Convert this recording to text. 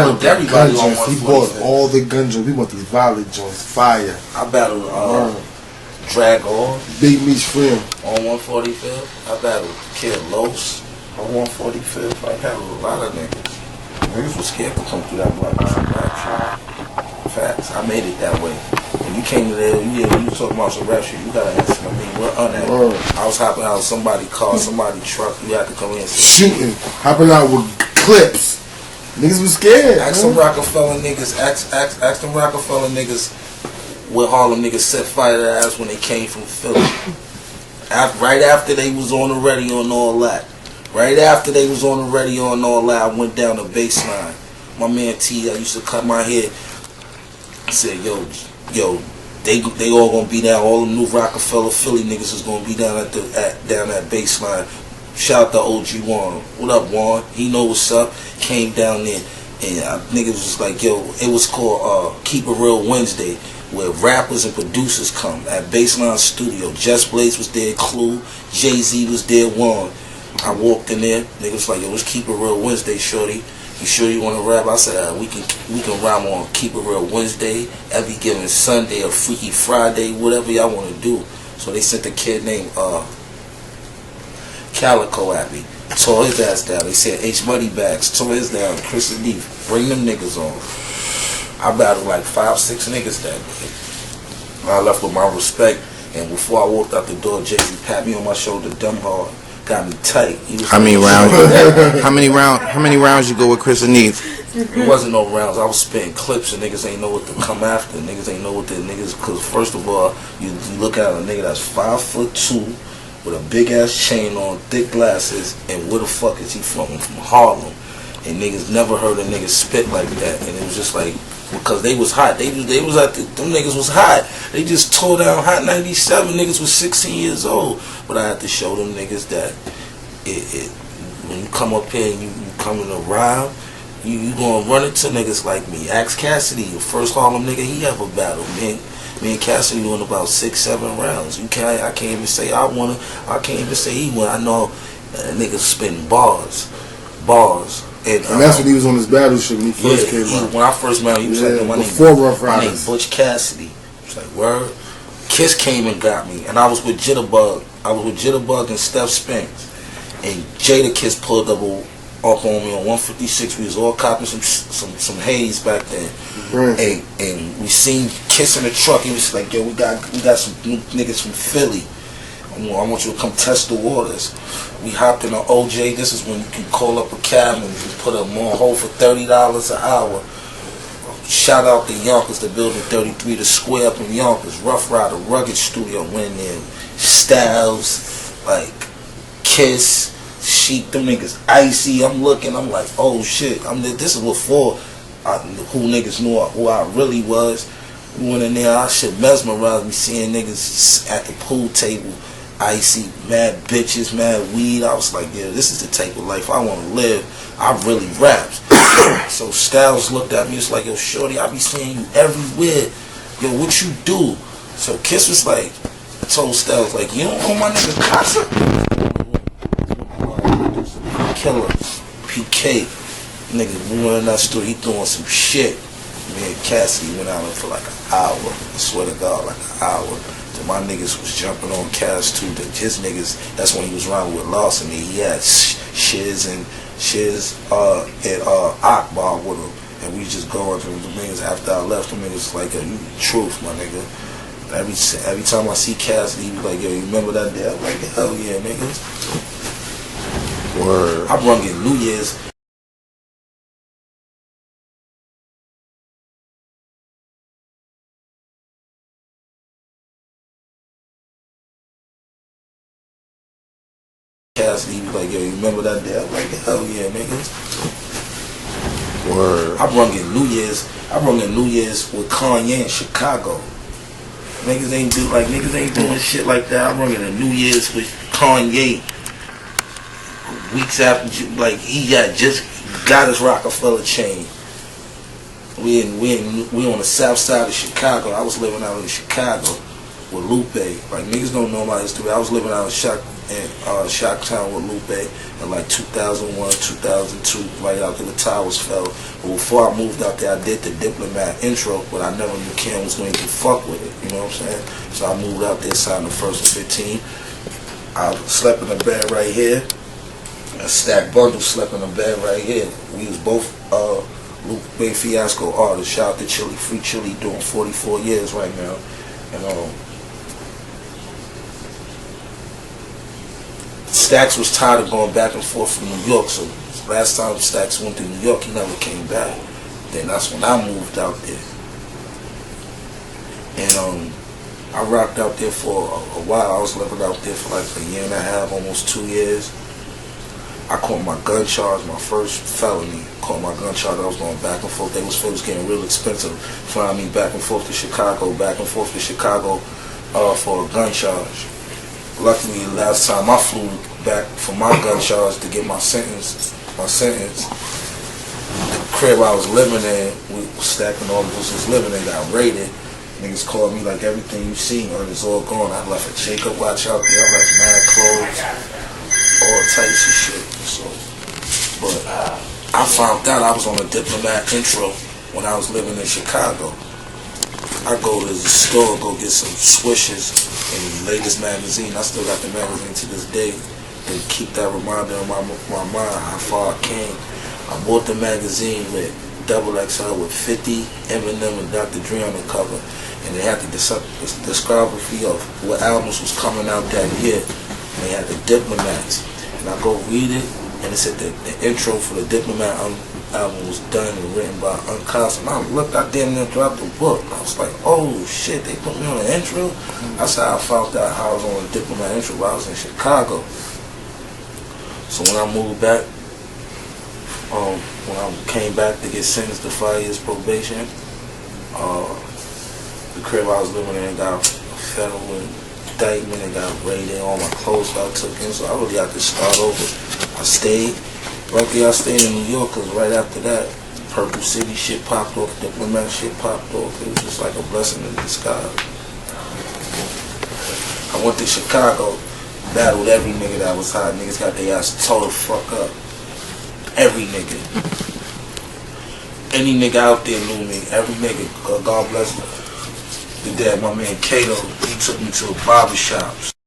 Everybody on He bought all the gun joints. We want these violent joints. Fire. I battled Drag On. Big Meech Film. On 145th. I battled Kid Los on 145th. I battled a lot of niggas. Niggas was scared to come through that block. Facts. I made it that way. When you came to there, you talking about some rap shit, you gotta answer. I mean, we're on that. I was hopping out of somebody's car, somebody's truck. You had to come in and shooting, hopping out with clips. Niggas was scared. Ask some Rockefeller niggas. Ask them Rockefeller niggas where Harlem niggas set fire to their ass when they came from Philly. Right after they was on the radio and all that. Right after they was on the radio and all that, I went down the baseline. My man T, I used to cut my hair. I said, yo, they all gonna be down. All the new Rockefeller Philly niggas is gonna be down down that baseline. Shout out to OG Juan. What up, Juan? He know what's up. Came down there and niggas was like, yo, it was called Keep It Real Wednesday, where rappers and producers come at Baseline Studio. Just Blaze was there, Clue, Jay-Z was there, Juan. I walked in there, niggas was like, yo, let's Keep It Real Wednesday, shorty. You sure you want to rap? I said, we can rhyme on Keep It Real Wednesday, every given Sunday or Freaky Friday, whatever y'all want to do. So they sent a kid named Calico at me. Tore his ass down. They said H Money Bags. Tore his down. Chris and Neef. Bring them niggas on. I battled like 5-6 niggas that day. I left with my respect, and before I walked out the door, Jay-Z pat me on my shoulder, dumb hard. Got me tight. How many rounds? How many rounds you go with Chris and Neef? It wasn't no rounds. I was spitting clips, and niggas ain't know what to come after. Niggas ain't know what the niggas. Cause first of all, you look at a nigga that's 5'2" with a big ass chain on, thick glasses, and where the fuck is he from? From Harlem, and niggas never heard a nigga spit like that, and it was just like. Because they was hot. They was at them niggas was hot. They just tore down Hot 97. Niggas was 16 years old. But I had to show them niggas that when you come up here and you coming to rhyme, you gonna run into niggas like me. Ask Cassidy, the first Harlem nigga he ever battled. Me and Cassidy won about 6-7 rounds. I can't even say I won. I can't even say he won. I know niggas spitting bars. And that's when he was on his battle shit when he first came out. When I first met him, he was like, my name Butch Cassidy. I was like, word. Kiss came and got me, and I was with Jitterbug. And Steph Spinks. And Jada Kiss pulled up on me on 156. We was all copping some haze back then. Right. And we seen Kiss in the truck. He was like, yo, we got some new niggas from Philly. I want you to come test the waters. We hopped in an OJ. This is when you can call up a cab and put a more hole for $30 an hour. Shout out to Yonkers, the building 33, the square up in Yonkers. Rough Rider, Rugged Studio went in. Styles, like Kiss, Sheep, them niggas icy. I'm looking, I'm like, oh shit. This is before who niggas knew who I really was. We went in there, I shit mesmerized me seeing niggas at the pool table. Icy, mad bitches, mad weed. I was like, yeah, this is the type of life I want to live. I really raps. So Styles looked at me, it's like, yo, shorty, I be seeing you everywhere. Yo, what you do? So Kiss was like, told Styles, like, you don't know my nigga Unkasa? Killer, PK. Nigga, we went in that store, he throwing some shit. Me and Cassidy went out for like an hour. I swear to God, like an hour. My niggas was jumping on Cass too. His niggas, that's when he was riding with Lawson. He had Shiz and Akbar with him. And we just going through the niggas after I left. Them niggas like, yo, you the truth, my nigga. Every time I see Cassidy, he be like, yo, you remember that day? I'm like, hell yeah, niggas. Word. I brung in New Year's. Cassidy, he was like, yo, you remember that day? I'm like, hell yeah, niggas. Word. I brung in New Year's with Kanye in Chicago. Niggas ain't doing shit like that. I brung in a New Year's with Kanye. Weeks after, like, he just got his Rockefeller chain. We on the south side of Chicago. I was living out in Chicago with Lupe. Like, niggas don't know my history. I was living out in Shocktown with Lupe in like 2001, 2002, right after the towers fell. But before I moved out there, I did the Diplomat intro, but I never knew Cam was going to fuck with it, you know what I'm saying? So I moved out there, signed the first of 15. I slept in the bed right here. And Stack Bundle slept in the bed right here. We was both Lupe Fiasco artists. Shout out to Chili, Free Chili, doing 44 years right now. And Stacks was tired of going back and forth from New York, so last time Stacks went to New York, he never came back. Then that's when I moved out there. And I rocked out there for a while. I was living out there for like a year and a half, almost 2 years. I caught my gun charge, my first felony. Caught my gun charge. I was going back and forth. It was getting real expensive, flying me back and forth to Chicago, for a gun charge. Luckily, last time I flew back for my gun charge to get my sentence, the crib I was living in, we stacking all of us was living in, got raided. Niggas called me like, everything you seen, it's all gone. I left a Jacob watch out there. I left mad clothes, all types of shit. So, but I found out I was on a Diplomat intro when I was living in Chicago. I go to the store, go get some swishes and the latest magazine. I still got the magazine to this day. To keep that reminder in my mind how far I came. I bought the magazine with XXL with 50, Eminem and Dr. Dre on the cover. And they had the discography of what albums was coming out that year. And they had the Diplomats. And I go read it, and it said the intro for the Diplomat album was done and written by Unkasa. And I looked, I damn near dropped the book. I was like, oh shit, they put me on the intro? That's how I found out how I was on the Diplomat intro while I was in Chicago. So when I moved back, when I came back to get sentenced to 5 years probation, the crib I was living in got a federal indictment and got raided. All my clothes got taken, so I really had to start over. I stayed. Luckily I stayed in New York, because right after that, Purple City shit popped off, Diplomat shit popped off. It was just like a blessing in disguise. I went to Chicago, battled every nigga that was hot. Niggas got their ass tore the fuck up. Every nigga. Any nigga out there knew me. Every nigga, God bless him. The dad, my man Kato, he took me to a barbershop.